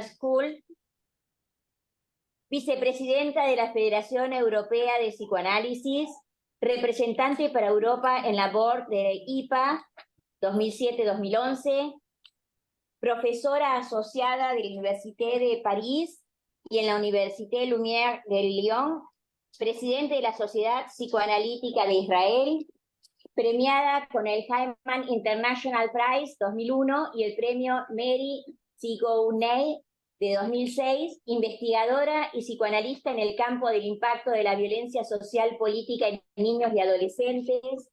School, vicepresidenta de la Federación Europea de Psicoanálisis, representante para Europa en la Board de IPA 2007-2011, profesora asociada de la Université de París y en la Université Lumière de Lyon, presidente de la Sociedad Psicoanalítica de Israel, premiada con el Hyman International Prize 2001 y el premio Mary Sigourney de 2006, investigadora y psicoanalista en el campo del impacto de la violencia social política en niños y adolescentes,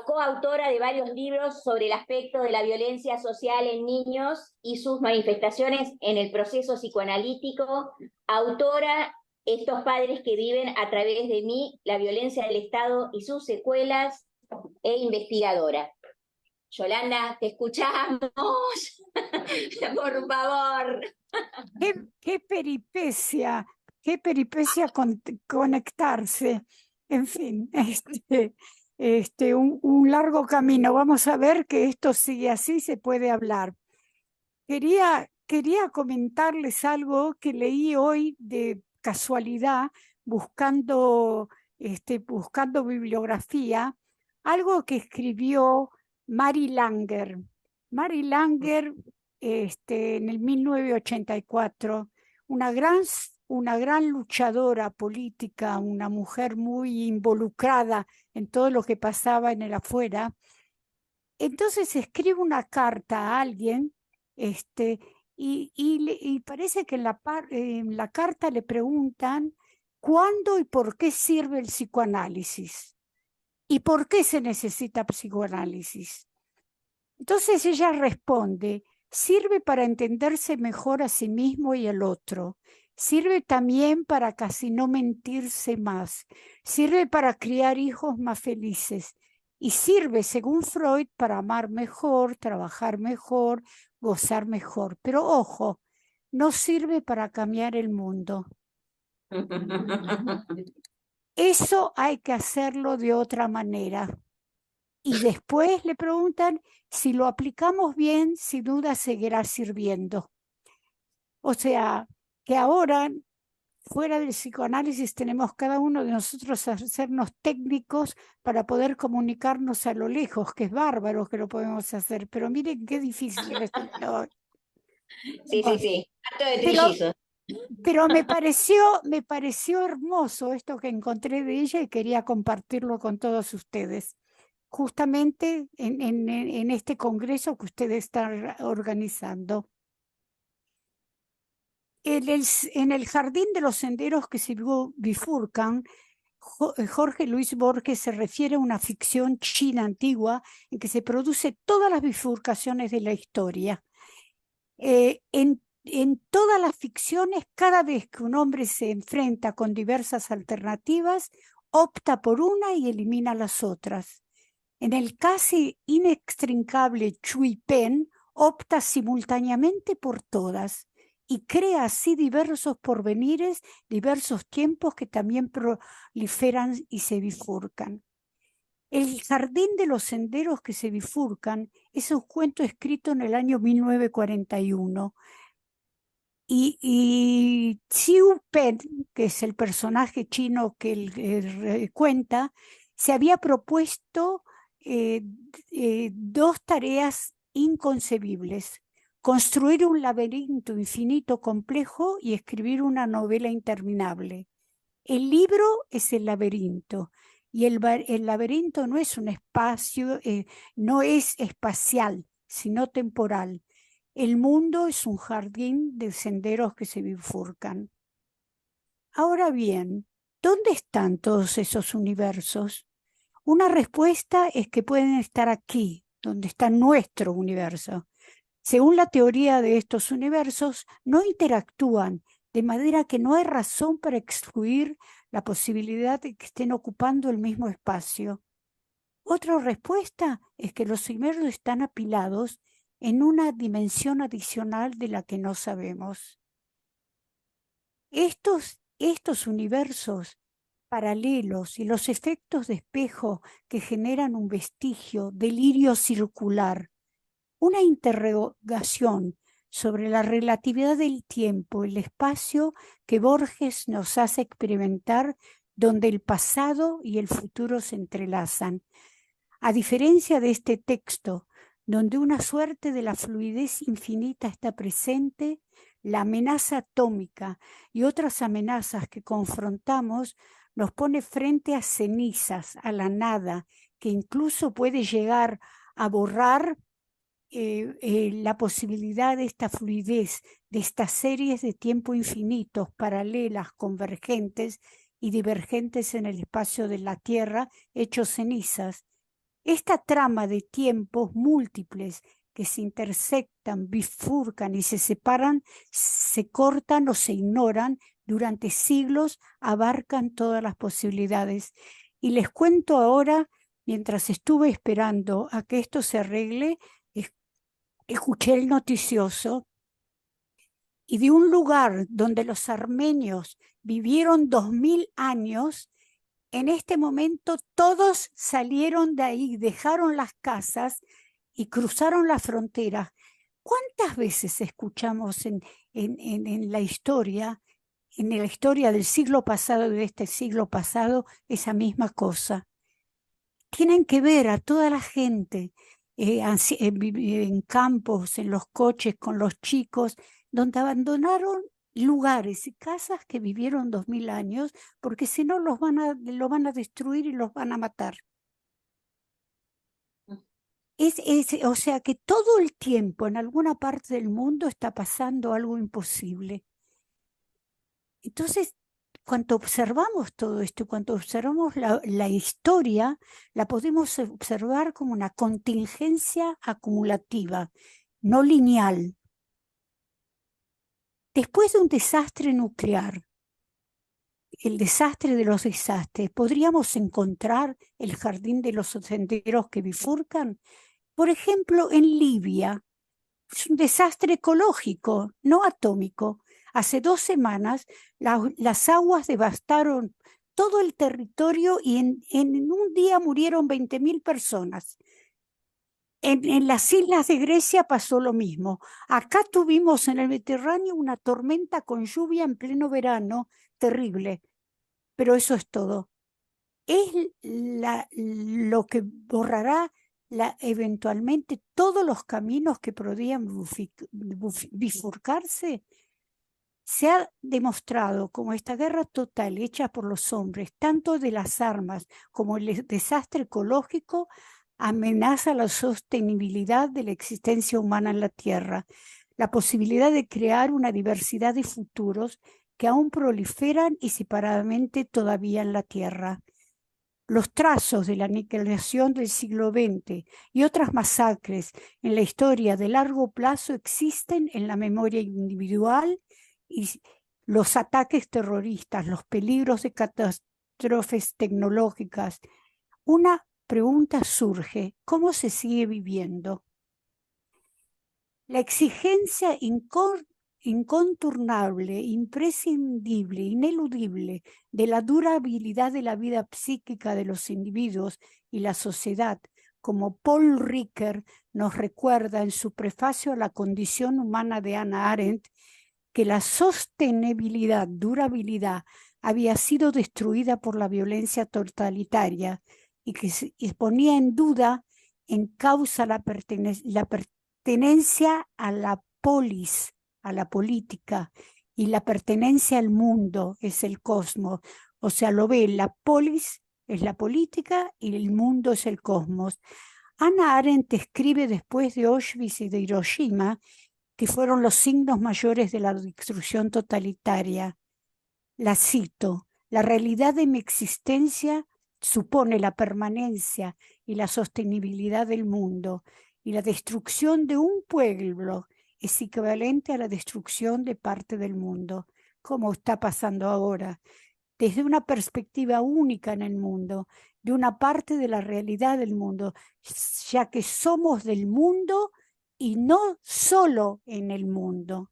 coautora de varios libros sobre el aspecto de la violencia social en niños y sus manifestaciones en el proceso psicoanalítico, autora Estos padres que viven a través de mí, la violencia del Estado y sus secuelas, e investigadora. Yolanda, te escuchamos. Por favor. Qué peripecia conectarse. En fin, un largo camino. Vamos a ver que esto sigue así, se puede hablar. Quería comentarles algo que leí hoy de casualidad, buscando bibliografía, algo que escribió Mary Langer. Mary Langer, en el 1984, una gran luchadora política, una mujer muy involucrada en todo lo que pasaba en el afuera. Entonces escribe una carta a alguien, y parece que en la carta le preguntan cuándo y por qué sirve el psicoanálisis y por qué se necesita psicoanálisis. Entonces ella responde: sirve para entenderse mejor a sí mismo y al otro. Sirve también para casi no mentirse más. Sirve para criar hijos más felices. Y sirve, según Freud, para amar mejor, trabajar mejor, gozar mejor. Pero ojo, no sirve para cambiar el mundo. Eso hay que hacerlo de otra manera. Y después le preguntan si lo aplicamos bien, sin duda seguirá sirviendo. O sea, que ahora, fuera del psicoanálisis, tenemos cada uno de nosotros a hacernos técnicos para poder comunicarnos a lo lejos, que es bárbaro que lo podemos hacer, pero miren qué difícil es. Sí, sí, sí. Acto de Pero, trillizos. pero me pareció hermoso esto que encontré de ella y quería compartirlo con todos ustedes, justamente en este congreso que ustedes están organizando. En el jardín de los senderos que se bifurcan, Jorge Luis Borges se refiere a una ficción china antigua en que se producen todas las bifurcaciones de la historia. En todas las ficciones, cada vez que un hombre se enfrenta con diversas alternativas, opta por una y elimina las otras. En el casi inextricable Chui Pen, opta simultáneamente por todas y crea así diversos porvenires, diversos tiempos que también proliferan y se bifurcan. El jardín de los senderos que se bifurcan es un cuento escrito en el año 1941. Y Xiu Pen, que es el personaje chino que él cuenta, se había propuesto dos tareas inconcebibles: construir un laberinto infinito complejo y escribir una novela interminable. El libro es el laberinto, y el laberinto no es un espacio, no es espacial, sino temporal. El mundo es un jardín de senderos que se bifurcan. Ahora bien, ¿dónde están todos esos universos? Una respuesta es que pueden estar aquí, donde está nuestro universo. Según la teoría de estos universos, no interactúan, de manera que no hay razón para excluir la posibilidad de que estén ocupando el mismo espacio. Otra respuesta es que los universos están apilados en una dimensión adicional de la que no sabemos. Estos universos paralelos y los efectos de espejo que generan un vestigio, delirio circular, una interrogación sobre la relatividad del tiempo, el espacio que Borges nos hace experimentar, donde el pasado y el futuro se entrelazan. A diferencia de este texto, donde una suerte de la fluidez infinita está presente, la amenaza atómica y otras amenazas que confrontamos nos pone frente a cenizas, a la nada, que incluso puede llegar a borrar la posibilidad de esta fluidez, de estas series de tiempo infinitos, paralelas, convergentes y divergentes en el espacio de la Tierra, hechos cenizas. Esta trama de tiempos múltiples que se intersectan, bifurcan y se separan, se cortan o se ignoran durante siglos, abarcan todas las posibilidades. Y les cuento ahora, mientras estuve esperando a que esto se arregle, escuché el noticioso y de un lugar donde los armenios vivieron 2000 años, en este momento todos salieron de ahí, dejaron las casas y cruzaron la frontera. ¿Cuántas veces escuchamos en la historia del siglo pasado y de este siglo pasado, esa misma cosa? Tienen que ver a toda la gente en campos, en los coches, con los chicos, donde abandonaron lugares y casas que vivieron 2000 años, porque si no lo van a destruir y los van a matar. O sea que todo el tiempo en alguna parte del mundo está pasando algo imposible. Entonces, cuando observamos todo esto, cuando observamos la historia, la podemos observar como una contingencia acumulativa, no lineal. Después de un desastre nuclear, el desastre de los desastres, ¿podríamos encontrar el jardín de los senderos que bifurcan? Por ejemplo, en Libia, es un desastre ecológico, no atómico. Hace 2 semanas las aguas devastaron todo el territorio y en un día murieron 20.000 personas. En las islas de Grecia pasó lo mismo. Acá tuvimos en el Mediterráneo una tormenta con lluvia en pleno verano, terrible. Pero eso es todo. Es lo que borrará eventualmente todos los caminos que podrían bifurcarse. Se ha demostrado como esta guerra total hecha por los hombres, tanto de las armas como el desastre ecológico, amenaza la sostenibilidad de la existencia humana en la Tierra, la posibilidad de crear una diversidad de futuros que aún proliferan y separadamente todavía en la Tierra. Los trazos de la aniquilación del siglo XX y otras masacres en la historia de largo plazo existen en la memoria individual, y los ataques terroristas, los peligros de catástrofes tecnológicas. Una pregunta surge: ¿cómo se sigue viviendo? La exigencia incontornable, imprescindible, ineludible de la durabilidad de la vida psíquica de los individuos y la sociedad, como Paul Ricoeur nos recuerda en su prefacio a La condición humana de Hannah Arendt, que la sostenibilidad, durabilidad, había sido destruida por la violencia totalitaria y que ponía en duda, en causa la pertenencia a la polis, a la política, y la pertenencia al mundo es el cosmos. O sea, lo ve, la polis es la política y el mundo es el cosmos. Hannah Arendt escribe después de Auschwitz y de Hiroshima, que fueron los signos mayores de la destrucción totalitaria. La cito: la realidad de mi existencia supone la permanencia y la sostenibilidad del mundo, y la destrucción de un pueblo es equivalente a la destrucción de parte del mundo, como está pasando ahora, desde una perspectiva única en el mundo, de una parte de la realidad del mundo, ya que somos del mundo y no solo en el mundo.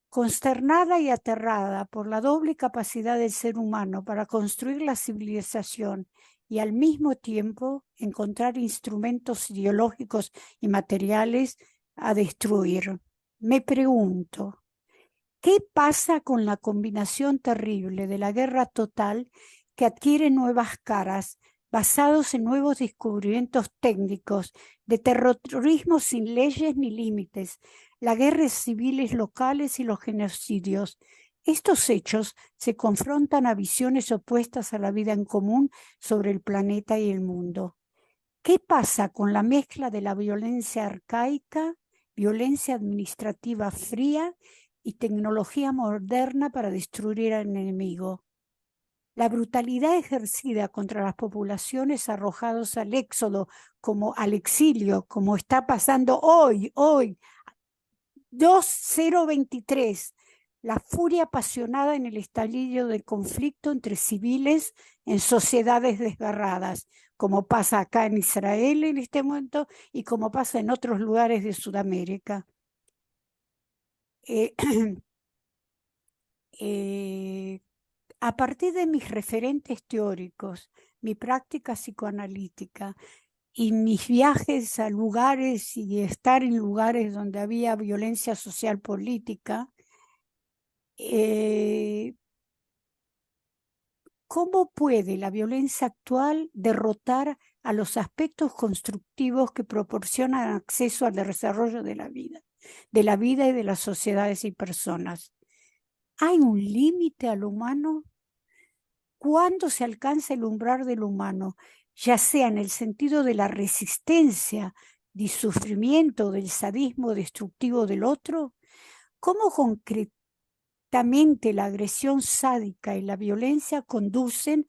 Consternada y aterrada por la doble capacidad del ser humano para construir la civilización y al mismo tiempo encontrar instrumentos ideológicos y materiales, a destruir. Me pregunto, ¿qué pasa con la combinación terrible de la guerra total que adquiere nuevas caras, basados en nuevos descubrimientos técnicos, de terrorismo sin leyes ni límites, las guerras civiles locales y los genocidios? Estos hechos se confrontan a visiones opuestas a la vida en común sobre el planeta y el mundo. ¿Qué pasa con la mezcla de la violencia arcaica, violencia administrativa fría y tecnología moderna para destruir al enemigo? La brutalidad ejercida contra las poblaciones arrojadas al éxodo, como al exilio, como está pasando hoy, 2023, la furia apasionada en el estallido del conflicto entre civiles en sociedades desgarradas, como pasa acá en Israel en este momento y como pasa en otros lugares de Sudamérica. A partir de mis referentes teóricos, mi práctica psicoanalítica y mis viajes a lugares y estar en lugares donde había violencia social política, ¿cómo puede la violencia actual derrotar a los aspectos constructivos que proporcionan acceso al desarrollo de la vida y de las sociedades y personas? ¿Hay un límite al humano? ¿Cuándo se alcanza el umbral del humano, ya sea en el sentido de la resistencia, del sufrimiento, del sadismo destructivo del otro? ¿Cómo concretamente la agresión sádica y la violencia conducen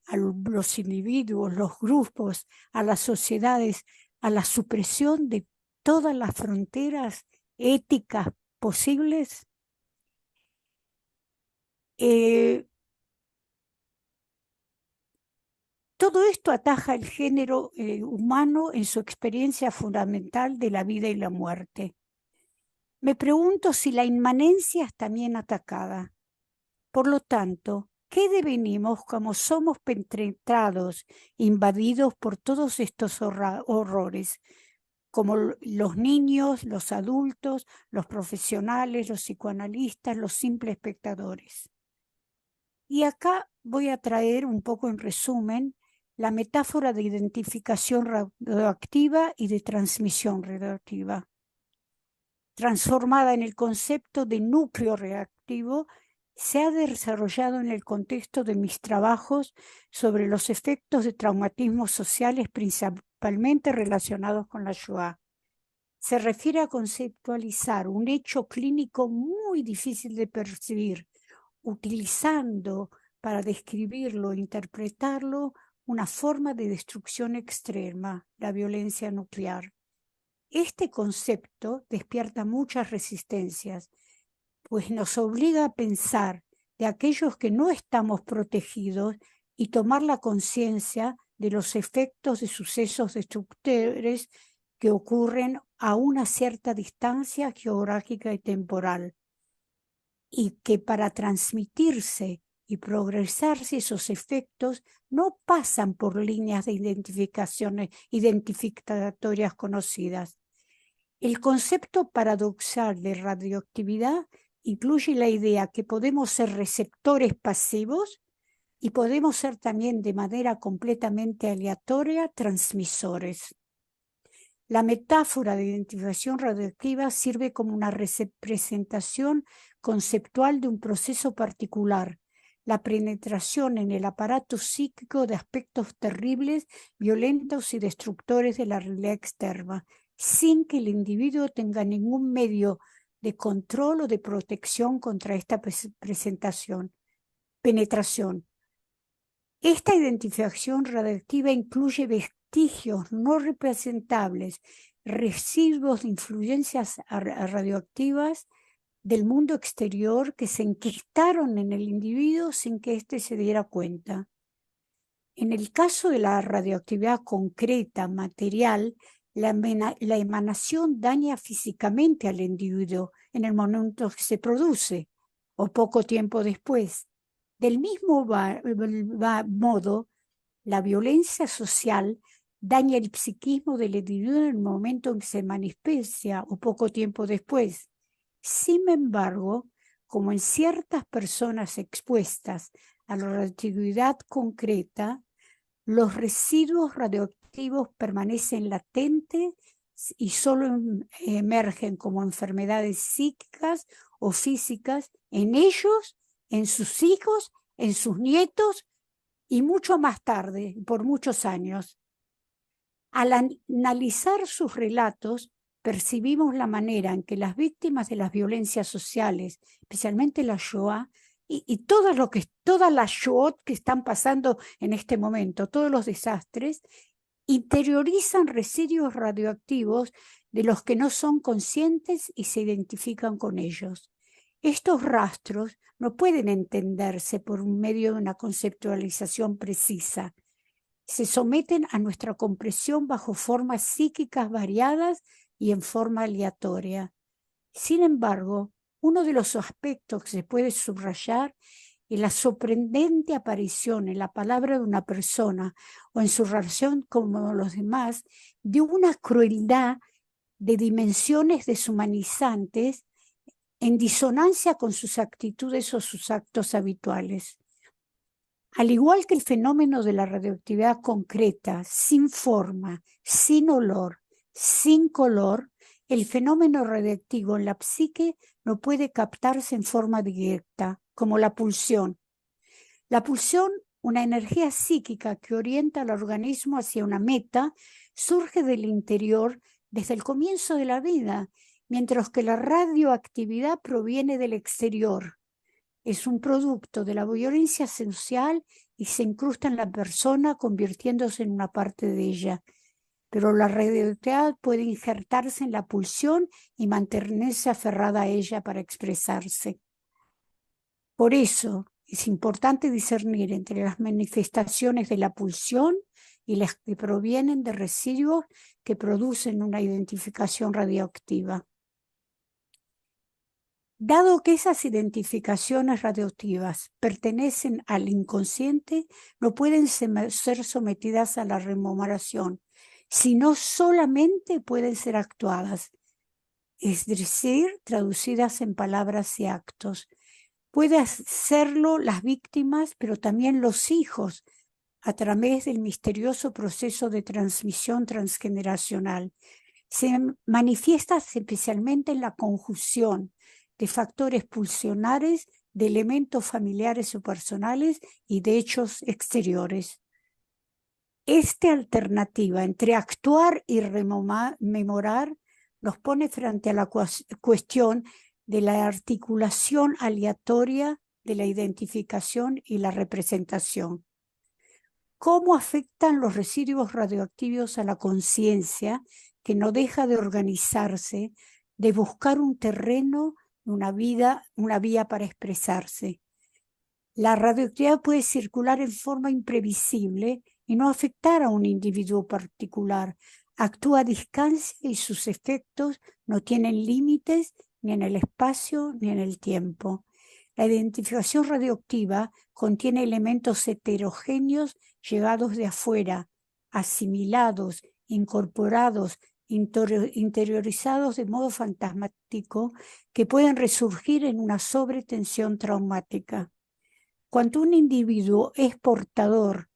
a los individuos, los grupos, a las sociedades, a la supresión de todas las fronteras éticas posibles? Todo esto ataja el género humano en su experiencia fundamental de la vida y la muerte. Me pregunto si la inmanencia es también atacada. Por lo tanto, ¿qué devenimos como somos penetrados, invadidos por todos estos horrores? Como los niños, los adultos, los profesionales, los psicoanalistas, los simples espectadores. Y acá voy a traer un poco en resumen la metáfora de identificación radioactiva y de transmisión radioactiva, transformada en el concepto de núcleo reactivo. Se ha desarrollado en el contexto de mis trabajos sobre los efectos de traumatismos sociales principalmente relacionados con la Shoah. Se refiere a conceptualizar un hecho clínico muy difícil de percibir, utilizando para describirlo e interpretarlo una forma de destrucción extrema, la violencia nuclear. Este concepto despierta muchas resistencias, pues nos obliga a pensar de aquellos que no estamos protegidos y tomar la conciencia de los efectos de sucesos destructores que ocurren a una cierta distancia geográfica y temporal, y que para transmitirse y progresarse esos efectos no pasan por líneas de identificatorias conocidas. El concepto paradoxal de radioactividad incluye la idea que podemos ser receptores pasivos y podemos ser también de manera completamente aleatoria transmisores. La metáfora de identificación radioactiva sirve como una representación conceptual de un proceso particular, la penetración en el aparato psíquico de aspectos terribles, violentos y destructores de la realidad externa, sin que el individuo tenga ningún medio de control o de protección contra esta penetración. Esta identificación radioactiva incluye vestigios no representables, residuos de influencias radioactivas del mundo exterior que se enquistaron en el individuo sin que éste se diera cuenta. En el caso de la radioactividad concreta, material, la emanación daña físicamente al individuo en el momento que se produce o poco tiempo después. Del mismo modo, la violencia social daña el psiquismo del individuo en el momento en que se manifiesta o poco tiempo después. Sin embargo, como en ciertas personas expuestas a la radioactividad concreta, los residuos radioactivos permanecen latentes y solo emergen como enfermedades psíquicas o físicas en ellos, en sus hijos, en sus nietos y mucho más tarde, por muchos años. Al analizar sus relatos, percibimos la manera en que las víctimas de las violencias sociales, especialmente la Shoah, y todas las Shoah que están pasando en este momento, todos los desastres, interiorizan residuos radioactivos de los que no son conscientes y se identifican con ellos. Estos rastros no pueden entenderse por medio de una conceptualización precisa. Se someten a nuestra comprensión bajo formas psíquicas variadas y en forma aleatoria. Sin embargo, uno de los aspectos que se puede subrayar es la sorprendente aparición en la palabra de una persona o en su relación con los demás de una crueldad de dimensiones deshumanizantes en disonancia con sus actitudes o sus actos habituales. Al igual que el fenómeno de la radioactividad concreta, sin forma, sin olor, sin color, el fenómeno radioactivo en la psique no puede captarse en forma directa, como la pulsión. La pulsión, una energía psíquica que orienta al organismo hacia una meta, surge del interior desde el comienzo de la vida, mientras que la radioactividad proviene del exterior. Es un producto de la violencia social y se incrusta en la persona convirtiéndose en una parte de ella. Pero la radioactividad puede injertarse en la pulsión y mantenerse aferrada a ella para expresarse. Por eso es importante discernir entre las manifestaciones de la pulsión y las que provienen de residuos que producen una identificación radioactiva. Dado que esas identificaciones radioactivas pertenecen al inconsciente, no pueden ser sometidas a la rememoración, sino solamente pueden ser actuadas, es decir, traducidas en palabras y actos. Pueden hacerlo las víctimas, pero también los hijos, a través del misterioso proceso de transmisión transgeneracional. Se manifiesta especialmente en la conjunción de factores pulsionares, de elementos familiares o personales y de hechos exteriores. Esta alternativa entre actuar y rememorar nos pone frente a la cuestión de la articulación aleatoria de la identificación y la representación. ¿Cómo afectan los residuos radioactivos a la conciencia que no deja de organizarse, de buscar un terreno, una vía para expresarse? La radioactividad puede circular en forma imprevisible y no afectar a un individuo particular. Actúa a distancia y sus efectos no tienen límites ni en el espacio ni en el tiempo. La identificación radioactiva contiene elementos heterogéneos llegados de afuera, asimilados, incorporados, interiorizados de modo fantasmático que pueden resurgir en una sobretensión traumática. Cuando un individuo es portador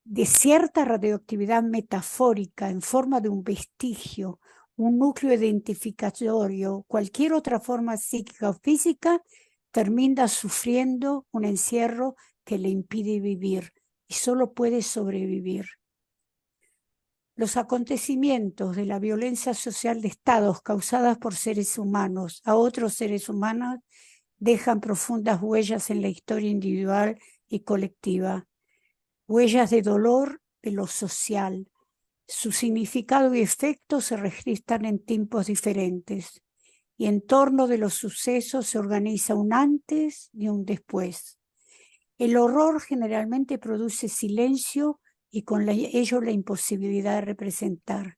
de cierta radioactividad metafórica en forma de un vestigio, un núcleo identificatorio, cualquier otra forma psíquica o física, termina sufriendo un encierro que le impide vivir y solo puede sobrevivir. Los acontecimientos de la violencia social de estados causadas por seres humanos a otros seres humanos dejan profundas huellas en la historia individual y colectiva, huellas de dolor de lo social. Su significado y efectos se registran en tiempos diferentes y en torno de los sucesos se organiza un antes y un después. El horror generalmente produce silencio y con ello la imposibilidad de representar.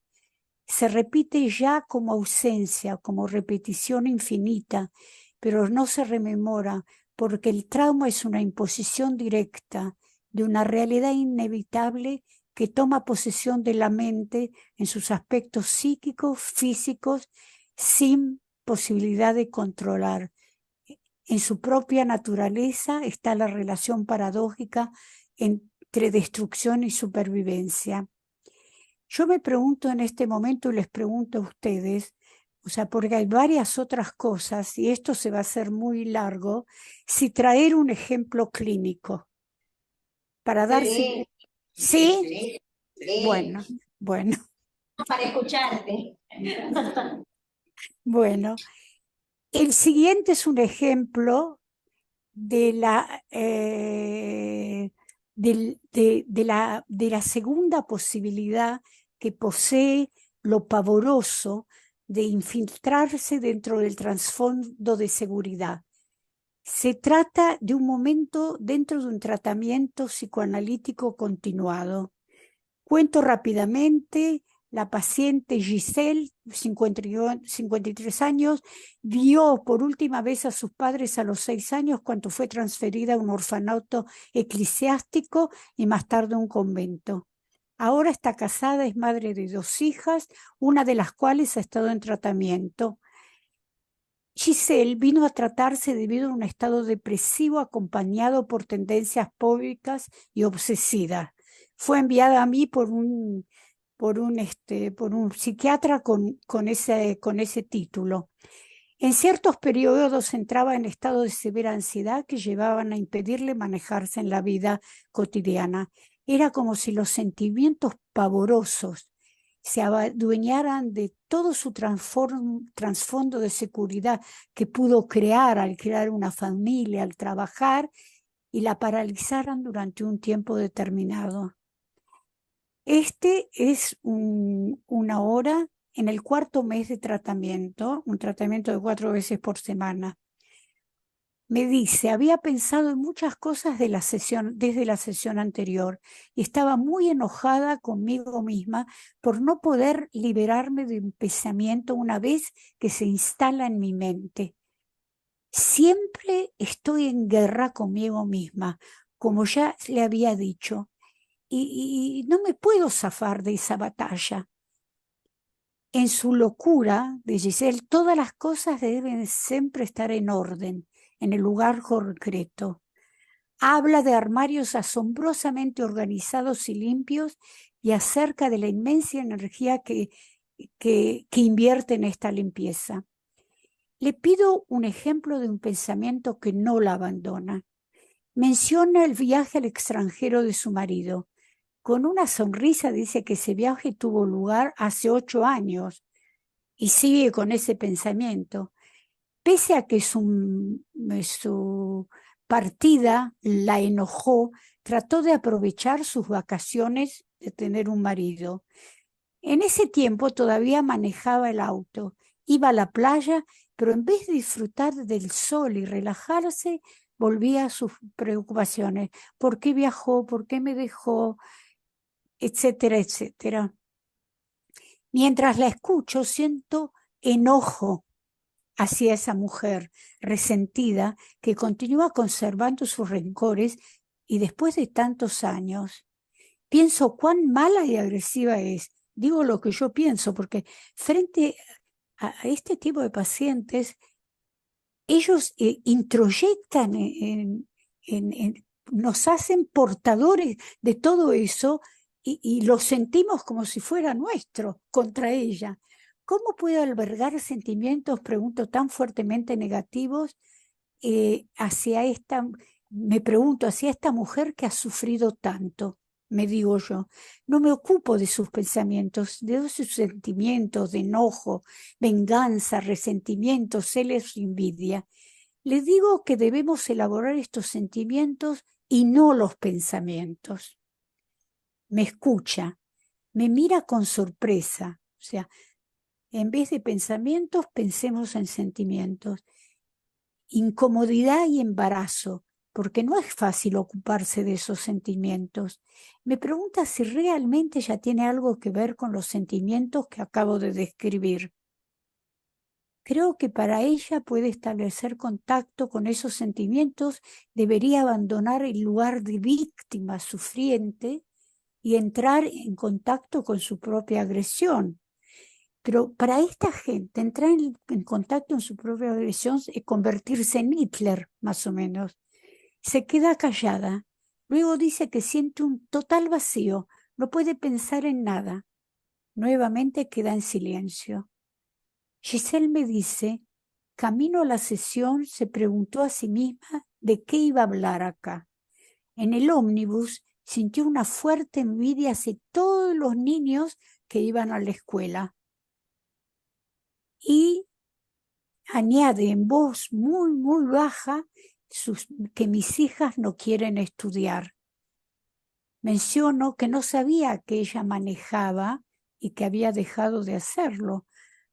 Se repite ya como ausencia, como repetición infinita, pero no se rememora porque el trauma es una imposición directa de una realidad inevitable que toma posesión de la mente en sus aspectos psíquicos, físicos, sin posibilidad de controlar. En su propia naturaleza está la relación paradójica entre destrucción y supervivencia. Yo me pregunto en este momento y les pregunto a ustedes, o sea, porque hay varias otras cosas y esto se va a hacer muy largo, si traer un ejemplo clínico para darse... ¿Sí? Bueno, bueno, Para escucharte. bueno. El siguiente es un ejemplo de la segunda posibilidad que posee lo pavoroso de infiltrarse dentro del trasfondo de seguridad. Se trata de un momento dentro de un tratamiento psicoanalítico continuado. Cuento rápidamente. La paciente Giselle, 53 años, vio por última vez a sus padres a los 6 años cuando fue transferida a un orfanato eclesiástico y más tarde a un convento. Ahora está casada, es madre de 2 hijas, una de las cuales ha estado en tratamiento. Giselle vino a tratarse debido a un estado depresivo acompañado por tendencias fóbicas y obsesivas. Fue enviada a mí por un psiquiatra con ese título. En ciertos periodos entraba en estado de severa ansiedad que llevaban a impedirle manejarse en la vida cotidiana. Era como si los sentimientos pavorosos se adueñaran de todo su trasfondo de seguridad que pudo crear al crear una familia, al trabajar, y la paralizaran durante un tiempo determinado. Este es una hora en el 4º mes de tratamiento, un tratamiento de 4 veces por semana. Me dice, había pensado en muchas cosas desde la sesión anterior y estaba muy enojada conmigo misma por no poder liberarme de un pensamiento una vez que se instala en mi mente. Siempre estoy en guerra conmigo misma, como ya le había dicho. Y no me puedo zafar de esa batalla. En su locura de Giselle, todas las cosas deben siempre estar en orden, en el lugar concreto. Habla de armarios asombrosamente organizados y limpios y acerca de la inmensa energía que invierte en esta limpieza. Le pido un ejemplo de un pensamiento que no la abandona. Menciona el viaje al extranjero de su marido. Con una sonrisa dice que ese viaje tuvo lugar hace 8 años y sigue con ese pensamiento. Pese a que su partida la enojó, trató de aprovechar sus vacaciones de tener un marido. En ese tiempo todavía manejaba el auto, iba a la playa, pero en vez de disfrutar del sol y relajarse, volvía a sus preocupaciones. ¿Por qué viajó? ¿Por qué me dejó? Etcétera, etcétera. Mientras la escucho, siento enojo hacia esa mujer resentida que continúa conservando sus rencores y después de tantos años, pienso cuán mala y agresiva es. Digo lo que yo pienso, porque frente a este tipo de pacientes, ellos introyectan, nos hacen portadores de todo eso y lo sentimos como si fuera nuestro contra ella. ¿Cómo puede albergar sentimientos, pregunto, tan fuertemente negativos me pregunto, hacia esta mujer que ha sufrido tanto? Me digo yo, no me ocupo de sus pensamientos, de sus sentimientos de enojo, venganza, resentimiento, celos y envidia. Le digo que debemos elaborar estos sentimientos y no los pensamientos. Me escucha, me mira con sorpresa, o sea, en vez de pensamientos, pensemos en sentimientos. Incomodidad y embarazo, porque no es fácil ocuparse de esos sentimientos. Me pregunta si realmente ya tiene algo que ver con los sentimientos que acabo de describir. Creo que para ella puede establecer contacto con esos sentimientos, debería abandonar el lugar de víctima sufriente y entrar en contacto con su propia agresión. Pero para esta gente, entrar en contacto con su propia agresión es convertirse en Hitler, más o menos. Se queda callada. Luego dice que siente un total vacío, no puede pensar en nada. Nuevamente queda en silencio. Giselle me dice, camino a la sesión, se preguntó a sí misma de qué iba a hablar acá. En el ómnibus sintió una fuerte envidia hacia todos los niños que iban a la escuela. Y añade en voz muy, muy baja que mis hijas no quieren estudiar. Menciono que no sabía que ella manejaba y que había dejado de hacerlo.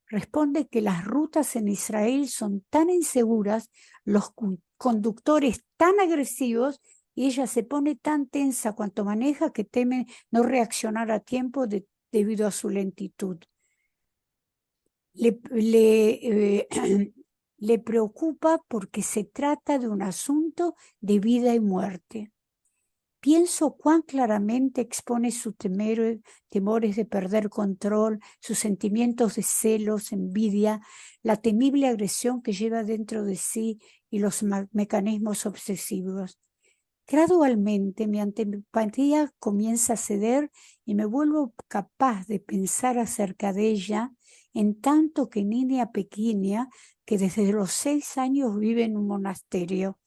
Responde que las rutas en Israel son tan inseguras, los conductores tan agresivos, y ella se pone tan tensa cuanto maneja que teme no reaccionar a tiempo debido a su lentitud. Le preocupa porque se trata de un asunto de vida y muerte. Pienso cuán claramente expone sus temores de perder control, sus sentimientos de celos, envidia, la temible agresión que lleva dentro de sí y los mecanismos obsesivos. Gradualmente mi antipatía comienza a ceder y me vuelvo capaz de pensar acerca de ella, en tanto que niña pequeña que desde los 6 años vive en un monasterio.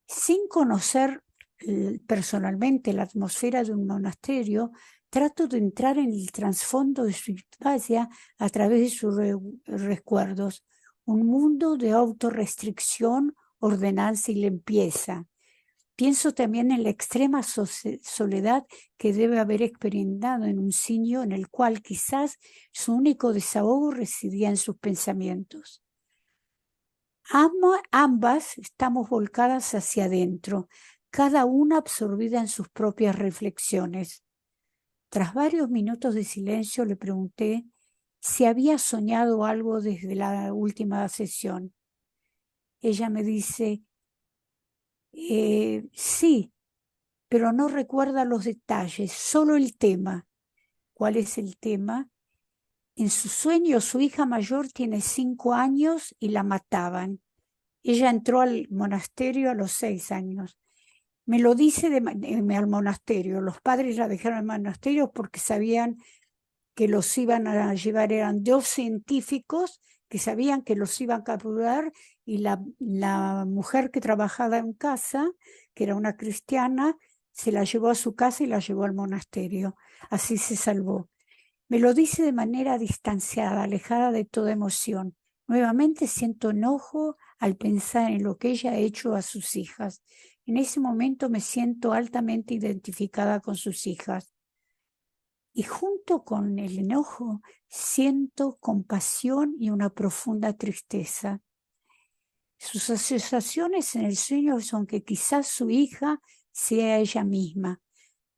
Sin conocer personalmente la atmósfera de un monasterio, trato de entrar en el trasfondo de su infancia a través de sus recuerdos, un mundo de autorrestricción, ordenanza y limpieza. Pienso también en la extrema soledad que debe haber experimentado en un niño en el cual quizás su único desahogo residía en sus pensamientos. Ambas estamos volcadas hacia adentro, cada una absorbida en sus propias reflexiones. Tras varios minutos de silencio le pregunté si había soñado algo desde la última sesión. Ella me dice, sí, pero no recuerda los detalles, solo el tema. ¿Cuál es el tema? En su sueño su hija mayor tiene 5 años y la mataban. Ella entró al monasterio a los 6 años. Me lo dice al monasterio. Los padres la dejaron al monasterio porque sabían que los iban a llevar, eran 2 científicos que sabían que los iban a capturar, y la mujer que trabajaba en casa, que era una cristiana, se la llevó a su casa y la llevó al monasterio. Así se salvó. Me lo dice de manera distanciada, alejada de toda emoción. Nuevamente siento enojo al pensar en lo que ella ha hecho a sus hijas. En ese momento me siento altamente identificada con sus hijas. Y junto con el enojo siento compasión y una profunda tristeza. Sus asociaciones en el sueño son que quizás su hija sea ella misma.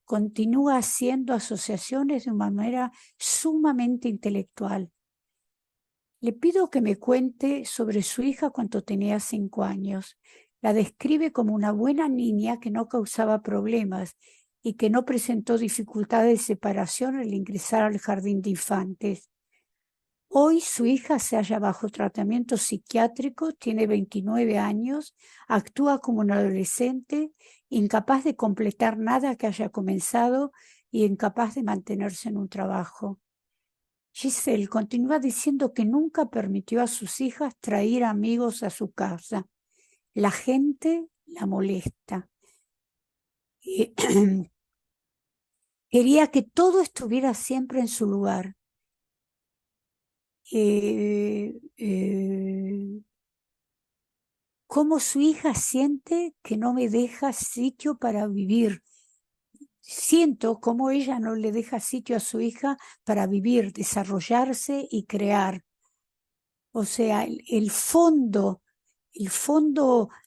Continúa haciendo asociaciones de una manera sumamente intelectual. Le pido que me cuente sobre su hija cuando tenía 5 años. La describe como una buena niña que no causaba problemas y que no presentó dificultades de separación al ingresar al jardín de infantes. Hoy su hija se halla bajo tratamiento psiquiátrico, tiene 29 años, actúa como una adolescente, incapaz de completar nada que haya comenzado y incapaz de mantenerse en un trabajo. Giselle continúa diciendo que nunca permitió a sus hijas traer amigos a su casa. La gente la molesta. Quería que todo estuviera siempre en su lugar. Cómo su hija siente que no me deja sitio para vivir. Siento cómo ella no le deja sitio a su hija para vivir, desarrollarse y crear. O sea, el fondo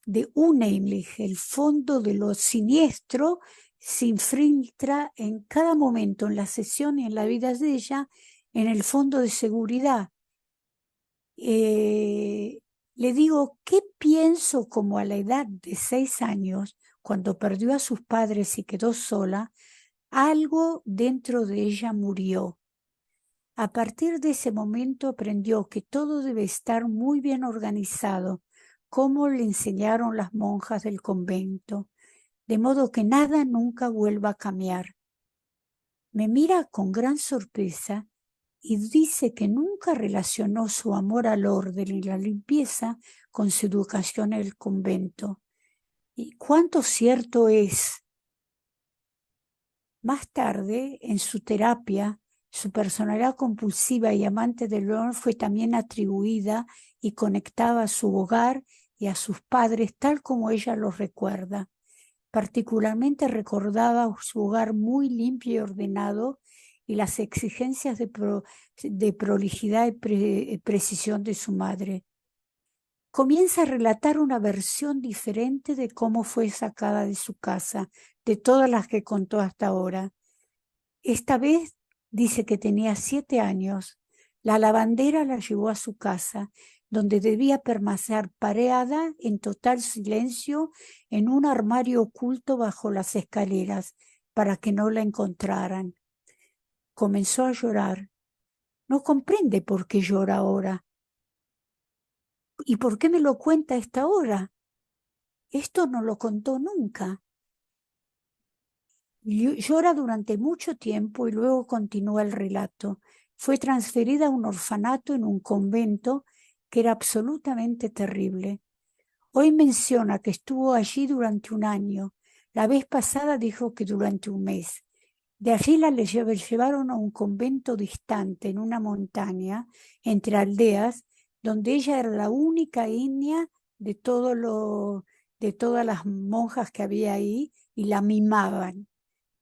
de Unheimlich, el fondo de lo siniestro, se infiltra en cada momento, en la sesión y en la vida de ella, en el fondo de seguridad. Le digo, ¿qué pienso como a la edad de 6 años, cuando perdió a sus padres y quedó sola? Algo dentro de ella murió. A partir de ese momento aprendió que todo debe estar muy bien organizado, como le enseñaron las monjas del convento, de modo que nada nunca vuelva a cambiar. Me mira con gran sorpresa y dice que nunca relacionó su amor al orden y la limpieza con su educación en el convento. ¿Y cuánto cierto es? Más tarde, en su terapia, su personalidad compulsiva y amante del honor fue también atribuida y conectada a su hogar y a sus padres tal como ella los recuerda. Particularmente recordaba su hogar muy limpio y ordenado y las exigencias de prolijidad y precisión de su madre. Comienza a relatar una versión diferente de cómo fue sacada de su casa, de todas las que contó hasta ahora. Esta vez dice que tenía 7 años. La lavandera la llevó a su casa, donde debía permanecer pareada en total silencio en un armario oculto bajo las escaleras para que no la encontraran. Comenzó a llorar. No comprende por qué llora ahora. ¿Y por qué me lo cuenta a esta hora? Esto no lo contó nunca. Llora durante mucho tiempo y luego continúa el relato. Fue transferida a un orfanato en un convento que era absolutamente terrible. Hoy menciona que estuvo allí durante 1 año. La vez pasada dijo que durante 1 mes. De allí la llevaron a un convento distante en una montaña entre aldeas, donde ella era la única niña de todas las monjas que había ahí y la mimaban.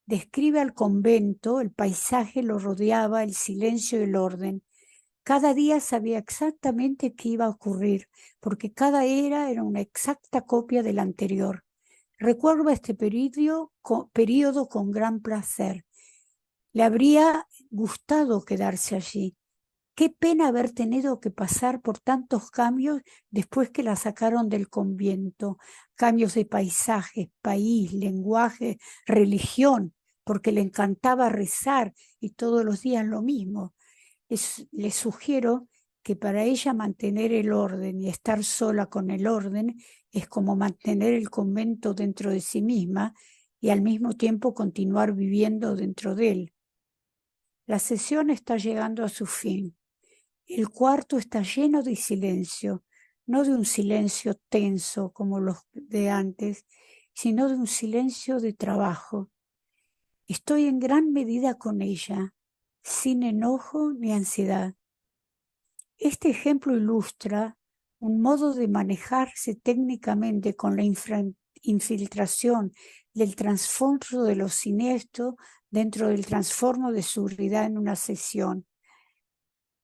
Describe al convento, el paisaje lo rodeaba, el silencio y el orden. Cada día sabía exactamente qué iba a ocurrir, porque cada era una exacta copia del anterior. Recuerdo este periodo con gran placer. Le habría gustado quedarse allí. Qué pena haber tenido que pasar por tantos cambios después que la sacaron del convento. Cambios de paisaje, país, lenguaje, religión, porque le encantaba rezar y todos los días lo mismo. Les sugiero que para ella mantener el orden y estar sola con el orden es como mantener el convento dentro de sí misma y al mismo tiempo continuar viviendo dentro de él. La sesión está llegando a su fin. El cuarto está lleno de silencio, no de un silencio tenso como los de antes, sino de un silencio de trabajo. Estoy en gran medida con ella, sin enojo ni ansiedad. Este ejemplo ilustra un modo de manejarse técnicamente con la infiltración del trasfondo de lo siniestro dentro del transformo de seguridad en una sesión,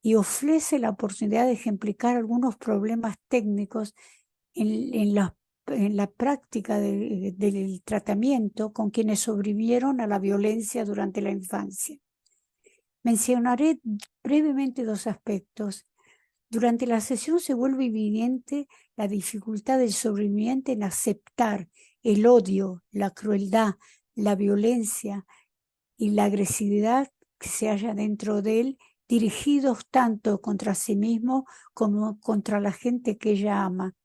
y ofrece la oportunidad de ejemplificar algunos problemas técnicos en la práctica del tratamiento con quienes sobrevivieron a la violencia durante la infancia. Mencionaré brevemente 2 aspectos. Durante la sesión se vuelve evidente la dificultad del sobreviviente en aceptar el odio, la crueldad, la violencia y la agresividad que se halla dentro de él, dirigidos tanto contra sí mismo como contra la gente que ella ama.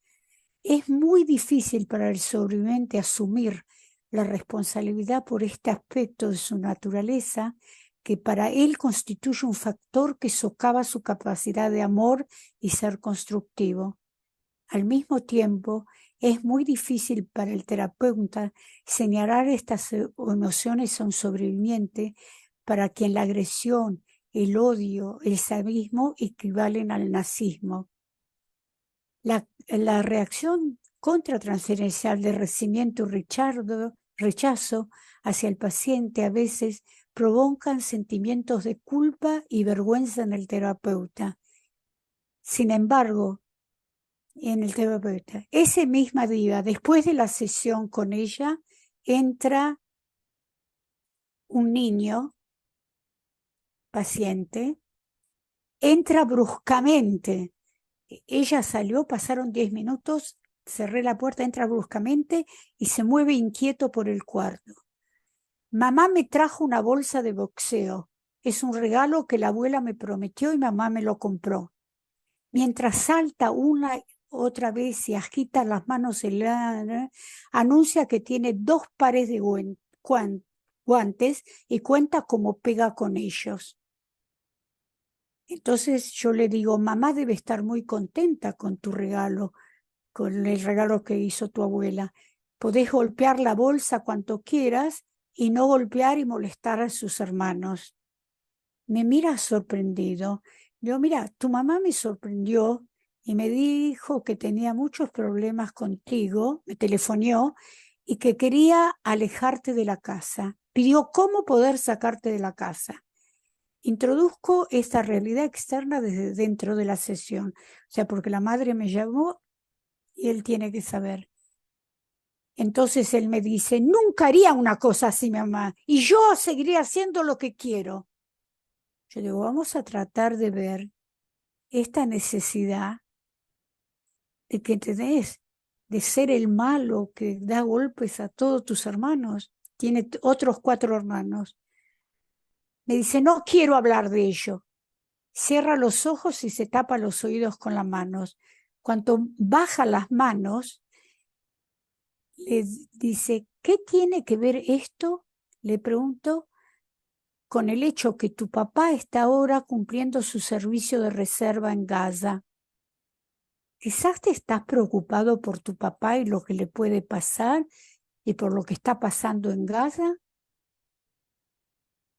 Es muy difícil para el sobreviviente asumir la responsabilidad por este aspecto de su naturaleza, que para él constituye un factor que socava su capacidad de amor y ser constructivo. Al mismo tiempo, es muy difícil para el terapeuta señalar estas emociones a un sobreviviente para quien la agresión, el odio, el sadismo equivalen al nazismo. La reacción contratransferencial de recibimiento y rechazo hacia el paciente a veces provocan sentimientos de culpa y vergüenza en el terapeuta. Sin embargo, ese misma día, después de la sesión con ella, entra un niño paciente, entra bruscamente. Ella salió, pasaron 10 minutos, cerré la puerta, entra bruscamente y se mueve inquieto por el cuarto. Mamá me trajo una bolsa de boxeo. Es un regalo que la abuela me prometió y mamá me lo compró. Mientras salta una y otra vez y agita las manos, anuncia que tiene 2 pares de guantes y cuenta cómo pega con ellos. Entonces yo le digo, mamá debe estar muy contenta con tu regalo, con el regalo que hizo tu abuela. Podés golpear la bolsa cuanto quieras y no golpear y molestar a sus hermanos. Me mira sorprendido. Yo, mira, tu mamá me sorprendió y me dijo que tenía muchos problemas contigo, me telefonió y que quería alejarte de la casa. Pidió cómo poder sacarte de la casa. Introduzco esta realidad externa desde dentro de la sesión. O sea, porque la madre me llamó y él tiene que saber. Entonces él me dice, nunca haría una cosa así, mamá, y yo seguiría haciendo lo que quiero. Yo digo, vamos a tratar de ver esta necesidad de que tenés de ser el malo que da golpes a todos tus hermanos. Tiene otros 4 hermanos. Me dice, no quiero hablar de ello. Cierra los ojos y se tapa los oídos con las manos. Cuando baja las manos, le dice, ¿qué tiene que ver esto? Le pregunto, con el hecho que tu papá está ahora cumpliendo su servicio de reserva en Gaza. Quizás te estás preocupado por tu papá y lo que le puede pasar y por lo que está pasando en Gaza.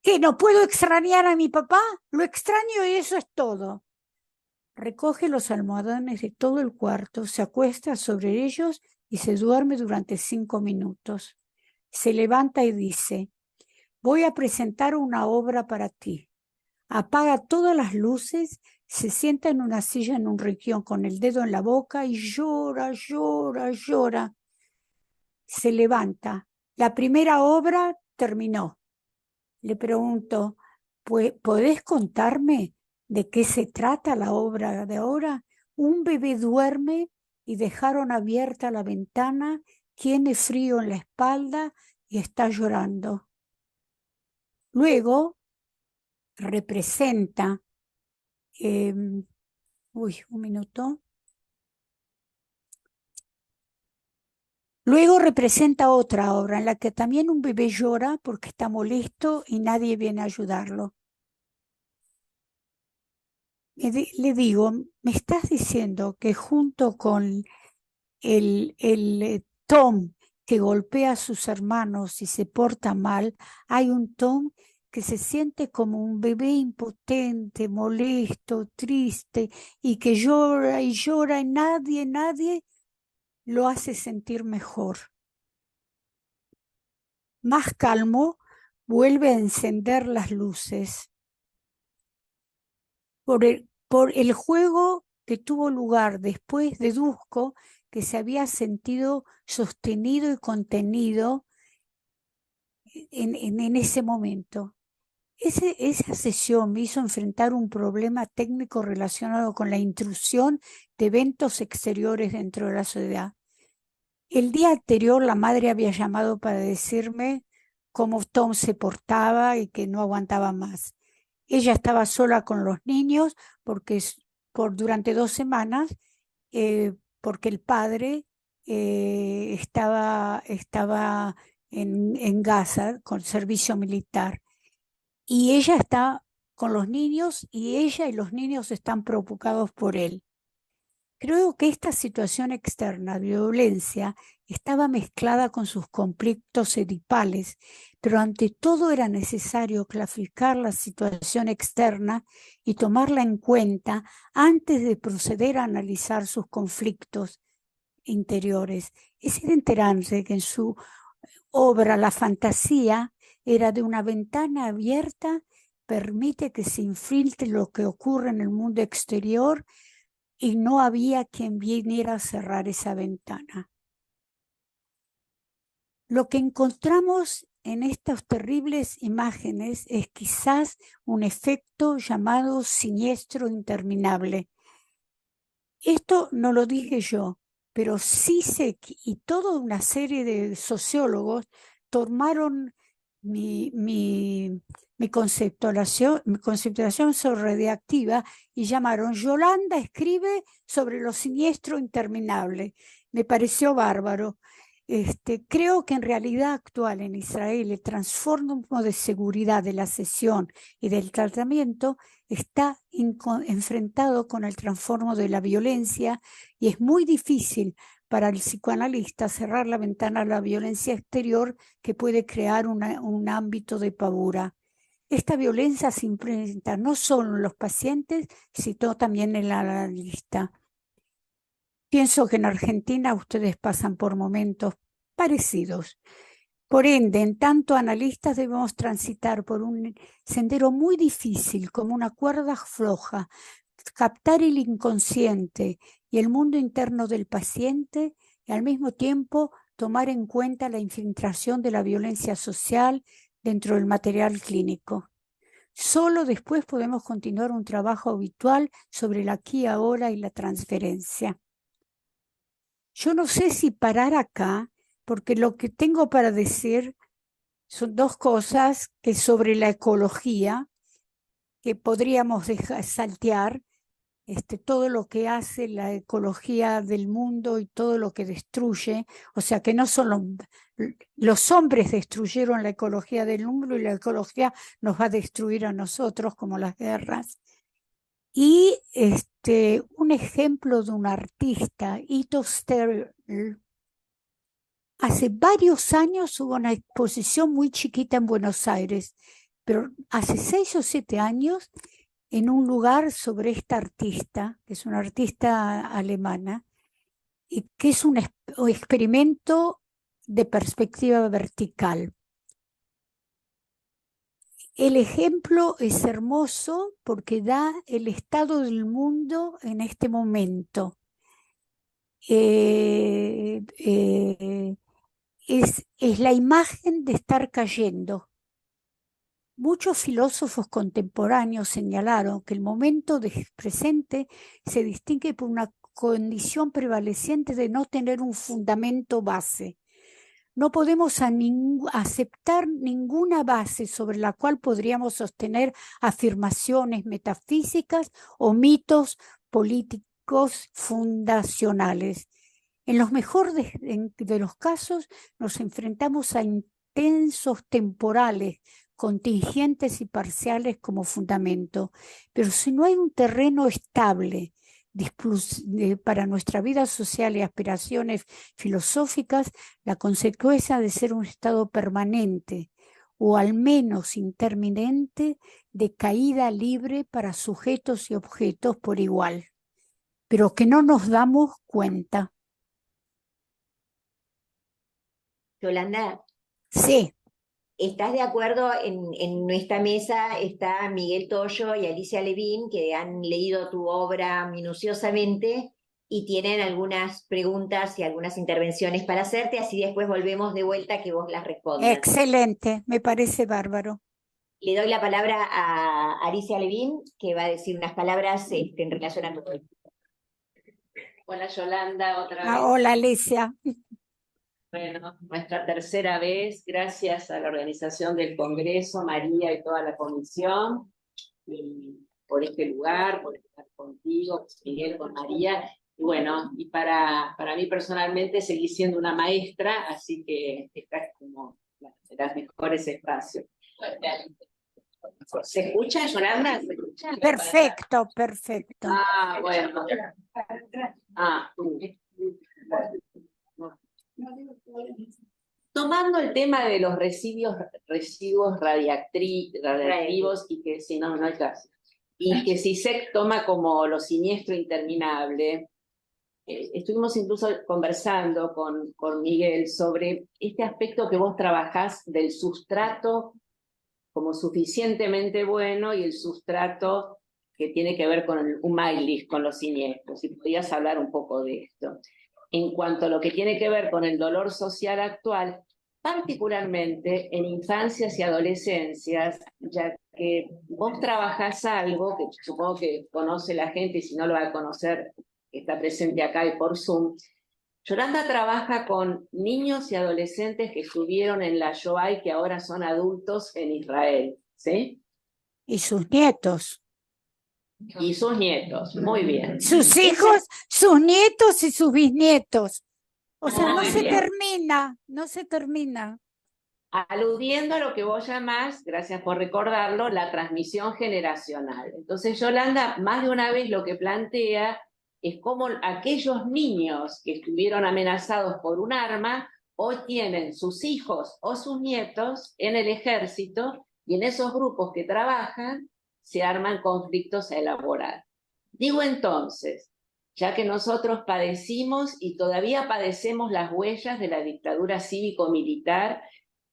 ¿Qué, no puedo extrañar a mi papá? Lo extraño y eso es todo. Recoge los almohadones de todo el cuarto, se acuesta sobre ellos y se duerme durante 5 minutos. Se levanta y dice, voy a presentar una obra para ti. Apaga todas las luces, se sienta en una silla en un rincón con el dedo en la boca y llora, llora, llora. Se levanta. La primera obra terminó. Le pregunto, ¿podés contarme de qué se trata la obra de ahora? Un bebé duerme y dejaron abierta la ventana, tiene frío en la espalda y está llorando. Luego representa, un minuto. Luego representa otra obra en la que también un bebé llora porque está molesto y nadie viene a ayudarlo. Le digo, ¿me estás diciendo que junto con el Tom que golpea a sus hermanos y se porta mal, hay un Tom que se siente como un bebé impotente, molesto, triste y que llora y nadie lo hace sentir mejor? Más calmo, vuelve a encender las luces. Por el juego que tuvo lugar después, deduzco que se había sentido sostenido y contenido en ese momento. Esa sesión me hizo enfrentar un problema técnico relacionado con la intrusión de eventos exteriores dentro de la sociedad. El día anterior la madre había llamado para decirme cómo Tom se portaba y que no aguantaba más. Ella estaba sola con los niños durante 2 semanas, porque el padre estaba en Gaza con servicio militar. Y ella está con los niños y ella y los niños están preocupados por él. Creo que esta situación externa de violencia estaba mezclada con sus conflictos edipales, pero ante todo era necesario clarificar la situación externa y tomarla en cuenta antes de proceder a analizar sus conflictos interiores. Es enterarse que en su obra la fantasía era de una ventana abierta, permite que se infiltre lo que ocurre en el mundo exterior y no había quien viniera a cerrar esa ventana. Lo que encontramos en estas terribles imágenes es quizás un efecto llamado siniestro interminable. Esto no lo dije yo, pero sí sé y toda una serie de sociólogos tomaron mi conceptualización sobre radiactiva y llamaron Yolanda escribe sobre lo siniestro interminable. Me pareció bárbaro. Creo que en realidad actual en Israel el transformo de seguridad de la sesión y del tratamiento está enfrentado con el transformo de la violencia y es muy difícil para el psicoanalista cerrar la ventana a la violencia exterior que puede crear un ámbito de pavura. Esta violencia se implementa no solo en los pacientes, sino también en el analista. Pienso que en Argentina ustedes pasan por momentos parecidos. Por ende, en tanto analistas debemos transitar por un sendero muy difícil, como una cuerda floja, captar el inconsciente y el mundo interno del paciente y al mismo tiempo tomar en cuenta la infiltración de la violencia social dentro del material clínico. Solo después podemos continuar un trabajo habitual sobre el aquí, ahora y la transferencia. Yo no sé si parar acá, porque lo que tengo para decir son dos cosas que sobre la ecología, que podríamos saltear, todo lo que hace la ecología del mundo y todo lo que destruye, o sea que no son los hombres destruyeron la ecología del mundo y la ecología nos va a destruir a nosotros como las guerras. Y un ejemplo de un artista, Ito Sterl, hace varios años hubo una exposición muy chiquita en Buenos Aires, pero hace 6 o 7 años en un lugar sobre esta artista, que es una artista alemana, y que es un experimento de perspectiva vertical. El ejemplo es hermoso porque da el estado del mundo en este momento. Es la imagen de estar cayendo. Muchos filósofos contemporáneos señalaron que el momento presente se distingue por una condición prevaleciente de no tener un fundamento base. No podemos aceptar ninguna base sobre la cual podríamos sostener afirmaciones metafísicas o mitos políticos fundacionales. En los mejores de los casos nos enfrentamos a intensos temporales, contingentes y parciales como fundamento, pero si no hay un terreno estable para nuestra vida social y aspiraciones filosóficas, la consecuencia de ser un estado permanente o al menos interminente de caída libre para sujetos y objetos por igual, pero que no nos damos cuenta. Yolanda, Sí. ¿estás de acuerdo? En nuestra mesa está Miguel Toyo y Alicia Levín, que han leído tu obra minuciosamente y tienen algunas preguntas y algunas intervenciones para hacerte, así después volvemos de vuelta que vos las respondas. Excelente, me parece bárbaro. Le doy la palabra a Alicia Levín, que va a decir unas palabras en relación a tu tema. Hola Yolanda, otra vez. Hola Alicia. Bueno, nuestra tercera vez, gracias a la organización del Congreso, María y toda la comisión, y por este lugar, por estar contigo, Miguel, con María. Y bueno, y para mí personalmente seguí siendo una maestra, así que esta es como de las mejores espacios. ¿Se escucha, Yolanda? ¿Se escucha? Perfecto, perfecto. Ah, bueno. Ah, tú. Tomando el tema de los residuos radiactivos y que si no hay caso, y que si se toma como lo siniestro interminable, estuvimos incluso conversando con Miguel sobre este aspecto que vos trabajás del sustrato como suficientemente bueno y el sustrato que tiene que ver con el humailis, con los siniestros. Si podías hablar un poco de esto. En cuanto a lo que tiene que ver con el dolor social actual, particularmente en infancias y adolescencias, ya que vos trabajás algo que supongo que conoce la gente y si no lo va a conocer, está presente acá y por Zoom, Yolanda trabaja con niños y adolescentes que estuvieron en la Shoah y que ahora son adultos en Israel, ¿sí? Y sus nietos. Y sus nietos, muy bien. Sus hijos, sus nietos y sus bisnietos. O sea, no Muy se bien. termina, no se termina. Aludiendo a lo que vos llamás, gracias por recordarlo, la transmisión generacional. Entonces, Yolanda, más de una vez lo que plantea es cómo aquellos niños que estuvieron amenazados por un arma hoy tienen sus hijos o sus nietos en el ejército y en esos grupos que trabajan se arman conflictos a elaborar. Digo entonces, ya que nosotros padecimos y todavía padecemos las huellas de la dictadura cívico-militar,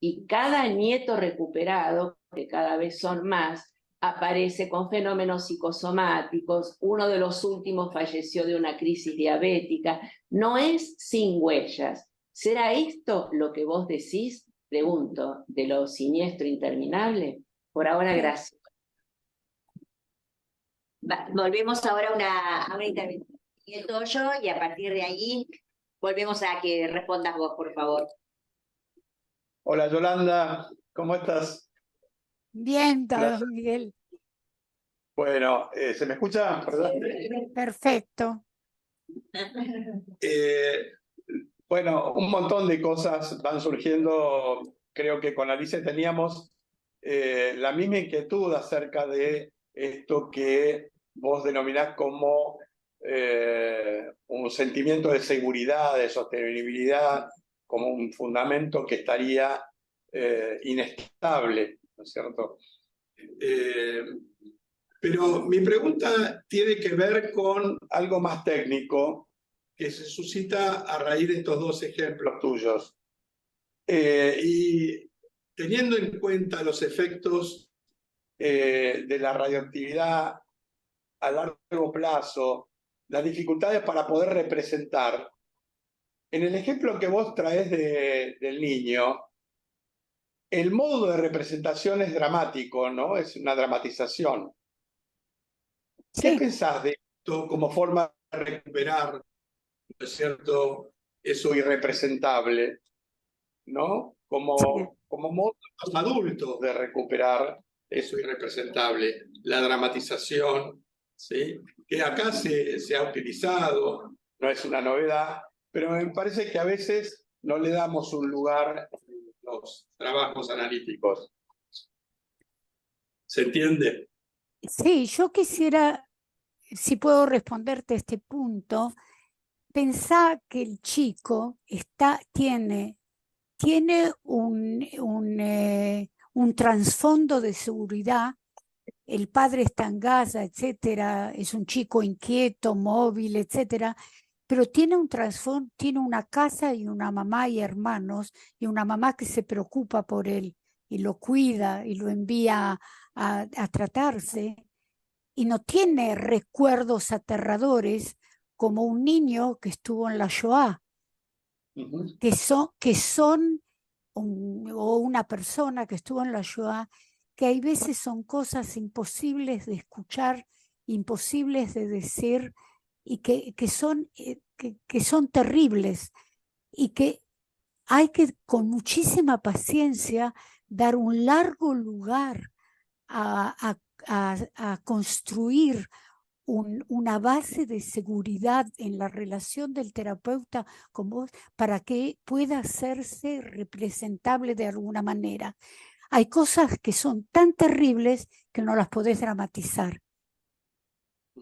y cada nieto recuperado, que cada vez son más, aparece con fenómenos psicosomáticos. Uno de los últimos falleció de una crisis diabética. No es sin huellas. ¿Será esto lo que vos decís? Pregunto, de lo siniestro interminable. Por ahora, gracias. Volvemos ahora a una intervención yo y a partir de ahí volvemos a que respondas vos, por favor. Hola Yolanda, ¿cómo estás? Bien, don Miguel. Bueno, ¿se me escucha? ¿Verdad? Perfecto. Bueno, un montón de cosas van surgiendo. Creo que con Alicia teníamos la misma inquietud acerca de esto que vos denominás como un sentimiento de seguridad, de sostenibilidad, como un fundamento que estaría inestable, ¿no es cierto? Pero mi pregunta tiene que ver con algo más técnico que se suscita a raíz de estos dos ejemplos tuyos. Y teniendo en cuenta los efectos de la radioactividad a largo plazo, las dificultades para poder representar, en el ejemplo que vos traes del niño, el modo de representación es dramático, ¿no? Es una dramatización. ¿Qué Sí. pensás de esto como forma de recuperar, ¿no es cierto?, eso irrepresentable, ¿no? Como modos adultos de recuperar eso irrepresentable, la dramatización, ¿sí? Que acá se ha utilizado, no es una novedad, pero me parece que a veces no le damos un lugar en los trabajos analíticos. ¿Se entiende? Sí, yo quisiera, si puedo responderte a este punto, pensá que el chico tiene un trasfondo de seguridad. El padre está en Gaza, etcétera, es un chico inquieto, móvil, etcétera, pero tiene un trasfondo, tiene una casa y una mamá y hermanos, y una mamá que se preocupa por él y lo cuida y lo envía a tratarse, y no tiene recuerdos aterradores como un niño que estuvo en la Shoah, que son o una persona que estuvo en la Shoah, que hay veces son cosas imposibles de escuchar, imposibles de decir, y que son terribles, y que hay que con muchísima paciencia dar un largo lugar a construir una base de seguridad en la relación del terapeuta con vos para que pueda hacerse representable de alguna manera. Hay cosas que son tan terribles que no las podés dramatizar.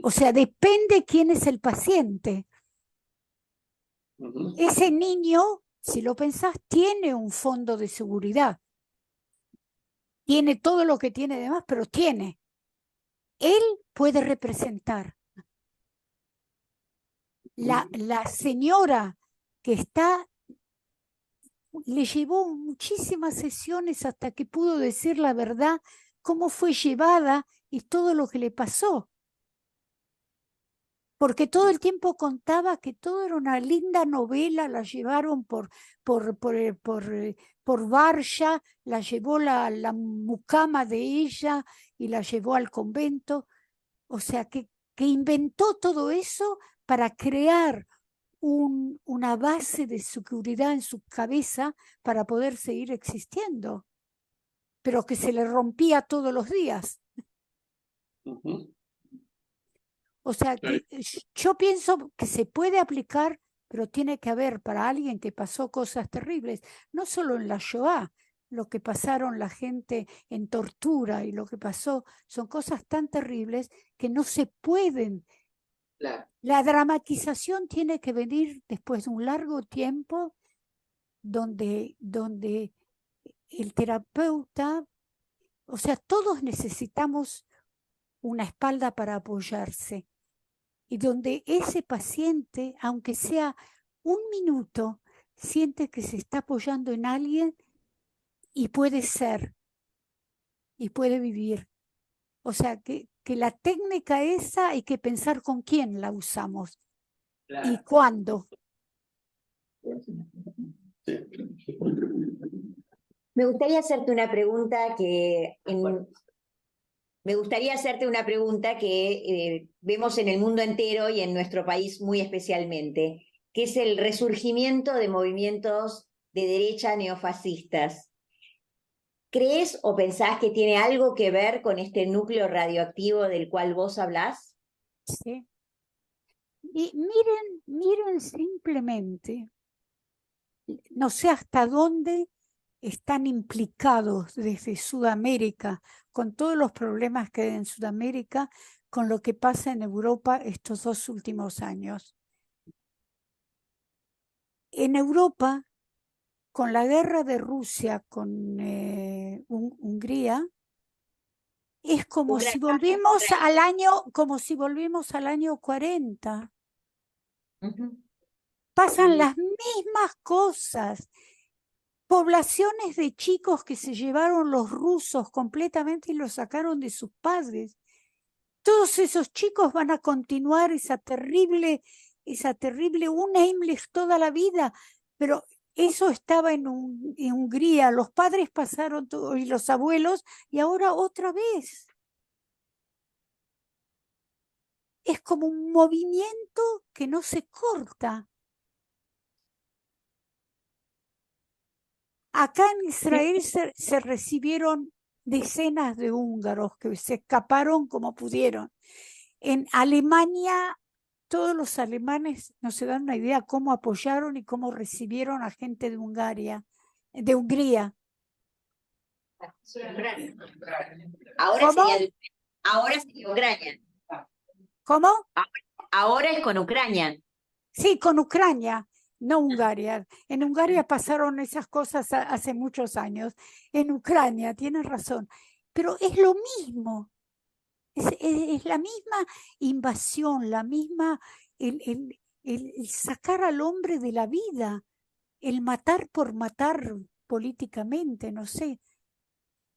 O sea, depende quién es el paciente. Ese niño, si lo pensás, tiene un fondo de seguridad. Tiene todo lo que tiene demás, pero tiene. Él puede representar. La señora que le llevó muchísimas sesiones hasta que pudo decir la verdad, cómo fue llevada y todo lo que le pasó. Porque todo el tiempo contaba que todo era una linda novela, la llevaron por Varsha, la llevó la mucama de ella y la llevó al convento. O sea, que inventó todo eso para crear una base de seguridad en su cabeza para poder seguir existiendo, pero que se le rompía todos los días. O sea, que yo pienso que se puede aplicar, pero tiene que haber para alguien que pasó cosas terribles, no solo en la Shoah, lo que pasaron la gente en tortura y lo que pasó son cosas tan terribles que no se pueden. Claro. La dramatización tiene que venir después de un largo tiempo donde el terapeuta, o sea, todos necesitamos una espalda para apoyarse y donde ese paciente, aunque sea un minuto, siente que se está apoyando en alguien y puede ser, y puede vivir. O sea, que la técnica esa hay que pensar con quién la usamos y cuándo. Me gustaría hacerte una pregunta que vemos en el mundo entero y en nuestro país muy especialmente, que es el resurgimiento de movimientos de derecha neofascistas. ¿Crees o pensás que tiene algo que ver con este núcleo radioactivo del cual vos hablás? Sí. Y miren simplemente, no sé hasta dónde están implicados desde Sudamérica, con todos los problemas que hay en Sudamérica, con lo que pasa en Europa estos 2 últimos años. En Europa, con la guerra de Rusia con Hungría, es como si volvemos al año 40. Pasan las mismas cosas. Poblaciones de chicos que se llevaron los rusos completamente y los sacaron de sus padres. Todos esos chicos van a continuar esa terrible Unheimlich toda la vida, pero eso estaba en Hungría, los padres pasaron todo, y los abuelos, y ahora otra vez. Es como un movimiento que no se corta. Acá en Israel se recibieron decenas de húngaros que se escaparon como pudieron. En Alemania, todos los alemanes no se dan una idea cómo apoyaron y cómo recibieron a gente de Hungría. Ahora sería Ucrania. ¿Cómo? Ahora es con Ucrania. Sí, con Ucrania, no Hungría. En Hungría pasaron esas cosas hace muchos años. En Ucrania, tienes razón. Pero es lo mismo. Es la misma invasión, la misma, el sacar al hombre de la vida, el matar por matar políticamente, no sé.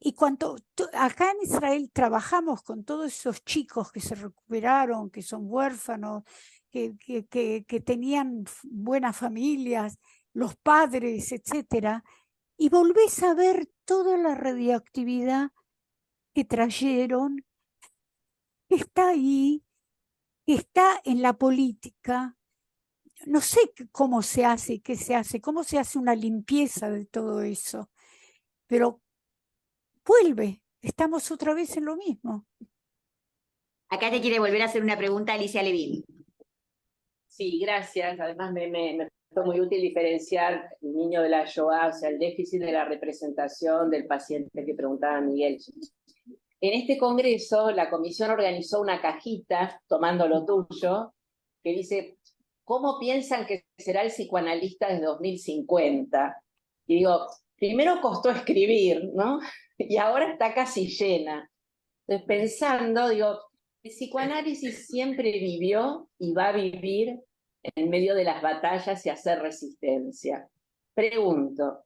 Y cuando acá en Israel trabajamos con todos esos chicos que se recuperaron, que son huérfanos, que tenían buenas familias, los padres, etcétera, y volvés a ver toda la radioactividad que trajeron, que está ahí, que está en la política. No sé cómo se hace, qué se hace, cómo se hace una limpieza de todo eso, pero vuelve, estamos otra vez en lo mismo. Acá te quiere volver a hacer una pregunta Alicia Levin. Sí, gracias. Además me fue muy útil diferenciar el niño de la Shoah, o sea, el déficit de la representación del paciente que preguntaba Miguel. En este congreso, la comisión organizó una cajita, tomando lo tuyo, que dice, ¿cómo piensan que será el psicoanalista desde 2050? Y digo, primero costó escribir, ¿no? Y ahora está casi llena. Entonces, pensando, digo, el psicoanálisis siempre vivió y va a vivir en medio de las batallas y hacer resistencia. Pregunto,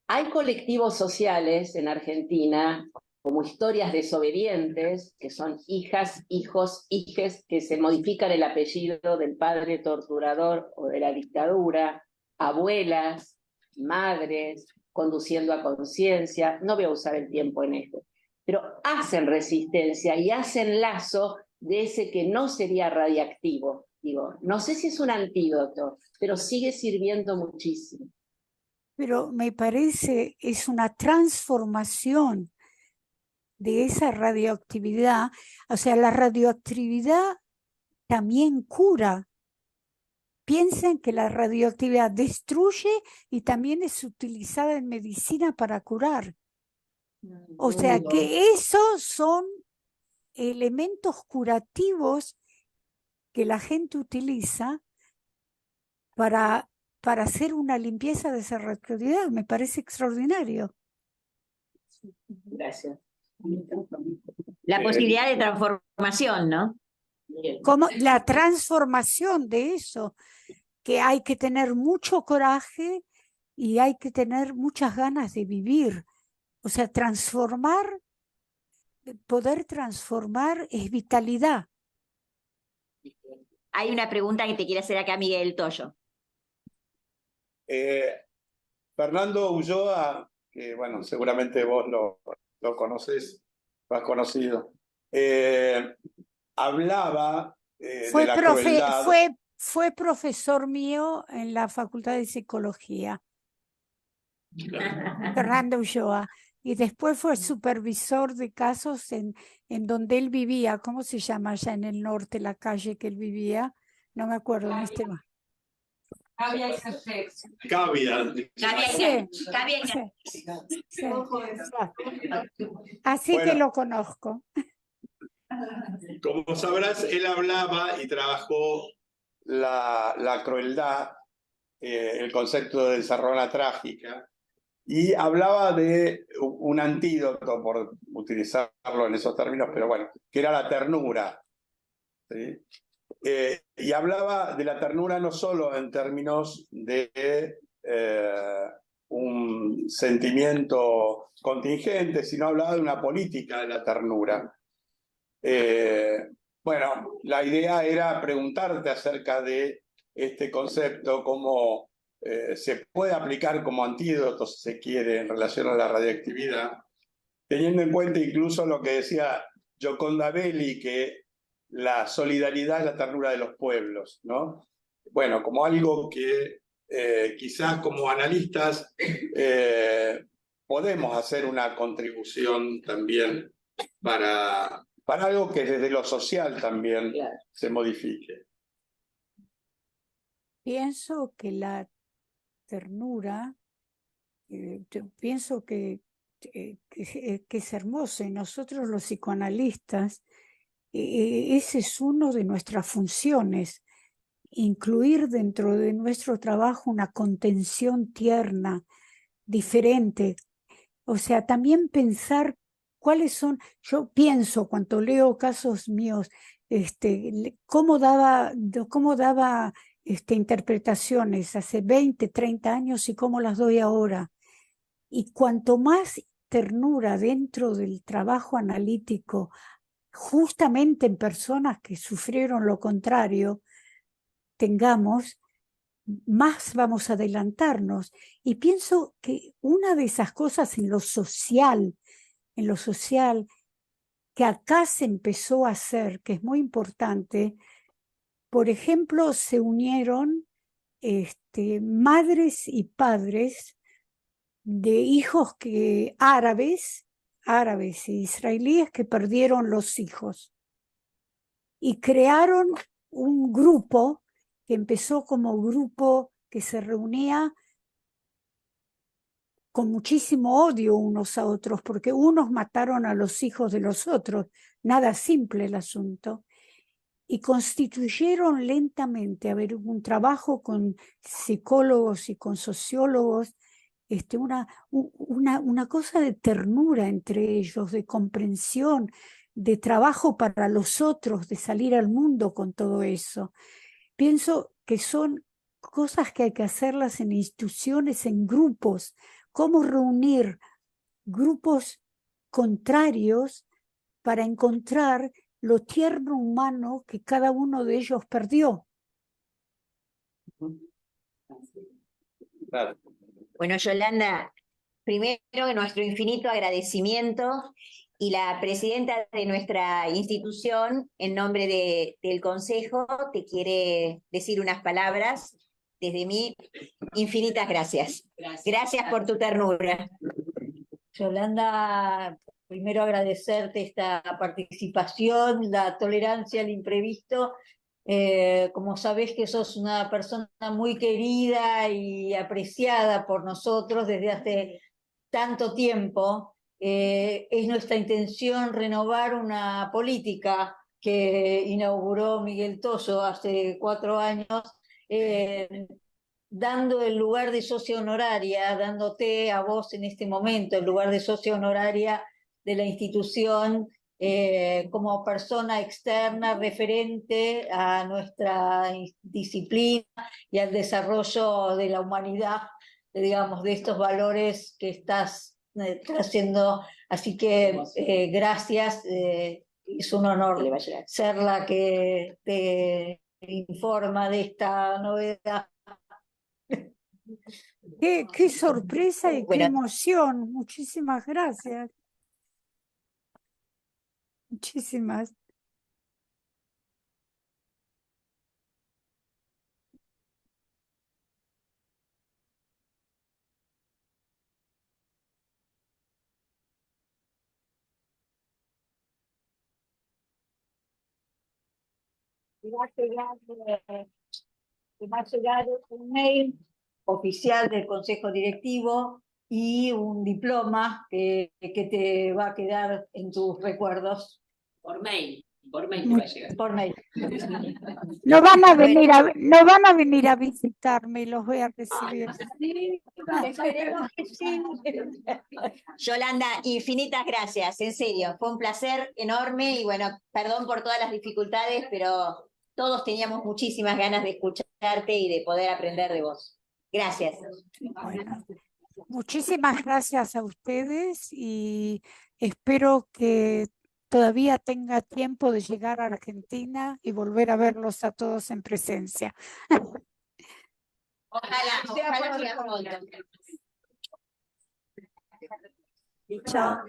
¿hay colectivos sociales en Argentina como Historias Desobedientes, que son hijas, hijos, hijes, que se modifican el apellido del padre torturador o de la dictadura, abuelas, madres, conduciendo a conciencia? No voy a usar el tiempo en esto, pero hacen resistencia y hacen lazo de ese que no sería radiactivo, Digo, no sé si es un antídoto, pero sigue sirviendo muchísimo. Pero me parece es una transformación de esa radioactividad. O sea, la radioactividad también cura. Piensen que la radioactividad destruye y también es utilizada en medicina para curar. O sea que esos son elementos curativos que la gente utiliza para hacer una limpieza de esa radioactividad. Me parece extraordinario. Gracias. La posibilidad de transformación, ¿no? Como la transformación de eso, que hay que tener mucho coraje y hay que tener muchas ganas de vivir. O sea, poder transformar es vitalidad. Hay una pregunta que te quiere hacer acá Miguel Toyo. Fernando Ulloa, que bueno, seguramente vos lo conocés, lo has conocido, hablaba de la crueldad. Fue profesor mío en la Facultad de Psicología, Fernando Ulloa, y después fue supervisor de casos en donde él vivía. ¿Cómo se llama allá en el norte la calle que él vivía? No me acuerdo en este momento. Cavia. Sí. Así Bueno, que lo conozco. como sabrás, él hablaba y trabajó la crueldad, el concepto de encerrona trágica, y hablaba de un antídoto, por utilizarlo en esos términos, pero bueno, que era la ternura. ¿Sí? Y hablaba de la ternura no solo en términos de un sentimiento contingente, sino hablaba de una política de la ternura. Bueno, la idea era preguntarte acerca de este concepto, cómo se puede aplicar como antídoto, si se quiere, en relación a la radiactividad, teniendo en cuenta incluso lo que decía Gioconda Belli, que la solidaridad es la ternura de los pueblos, ¿no? Bueno, como algo que quizás como analistas podemos hacer una contribución también para algo que desde lo social también se modifique. Pienso que la ternura, pienso que es hermoso, y nosotros los psicoanalistas, ese es uno de nuestras funciones, incluir dentro de nuestro trabajo una contención tierna, diferente. O sea, también pensar cuáles son, yo pienso cuando leo casos míos, cómo daba interpretaciones hace 20, 30 años y cómo las doy ahora. Y cuanto más ternura dentro del trabajo analítico, justamente en personas que sufrieron lo contrario, tengamos, más vamos a adelantarnos. Y pienso que una de esas cosas en lo social, que acá se empezó a hacer, que es muy importante, por ejemplo, se unieron madres y padres de hijos árabes e israelíes que perdieron los hijos y crearon un grupo que empezó como grupo que se reunía con muchísimo odio unos a otros, porque unos mataron a los hijos de los otros, nada simple el asunto, y constituyeron lentamente, a ver, un trabajo con psicólogos y con sociólogos, una cosa de ternura entre ellos, de comprensión, de trabajo para los otros, de salir al mundo con todo eso. Pienso que son cosas que hay que hacerlas en instituciones, en grupos. Cómo reunir grupos contrarios para encontrar lo tierno humano que cada uno de ellos perdió. Claro. Bueno, Yolanda, primero nuestro infinito agradecimiento y la presidenta de nuestra institución, en nombre del Consejo, te quiere decir unas palabras. Desde mí, infinitas gracias. Gracias por tu ternura. Yolanda, primero agradecerte esta participación, la tolerancia al imprevisto. Como sabés que sos una persona muy querida y apreciada por nosotros desde hace tanto tiempo, es nuestra intención renovar una política que inauguró Miguel Toso hace 4 años, dando el lugar de socia honoraria, dándote a vos en este momento el lugar de socia honoraria de la institución, como persona externa referente a nuestra disciplina y al desarrollo de la humanidad, digamos, de estos valores que estás trayendo. Así que gracias, es un honor ser la que te informa de esta novedad. Qué sorpresa y qué Bueno. emoción. Muchísimas gracias. Muchísimas. Te va a llegar un mail oficial del Consejo Directivo y un diploma que te va a quedar en tus recuerdos. Por mail te va a llegar. Por mail. No van a venir a visitarme y los voy a recibir. Sí, esperemos que sí. Yolanda, infinitas gracias, en serio, fue un placer enorme y bueno, perdón por todas las dificultades, pero todos teníamos muchísimas ganas de escucharte y de poder aprender de vos. Gracias. Bueno, muchísimas gracias a ustedes y espero que todavía tenga tiempo de llegar a Argentina y volver a verlos a todos en presencia. Ojalá sea pronto. Chao.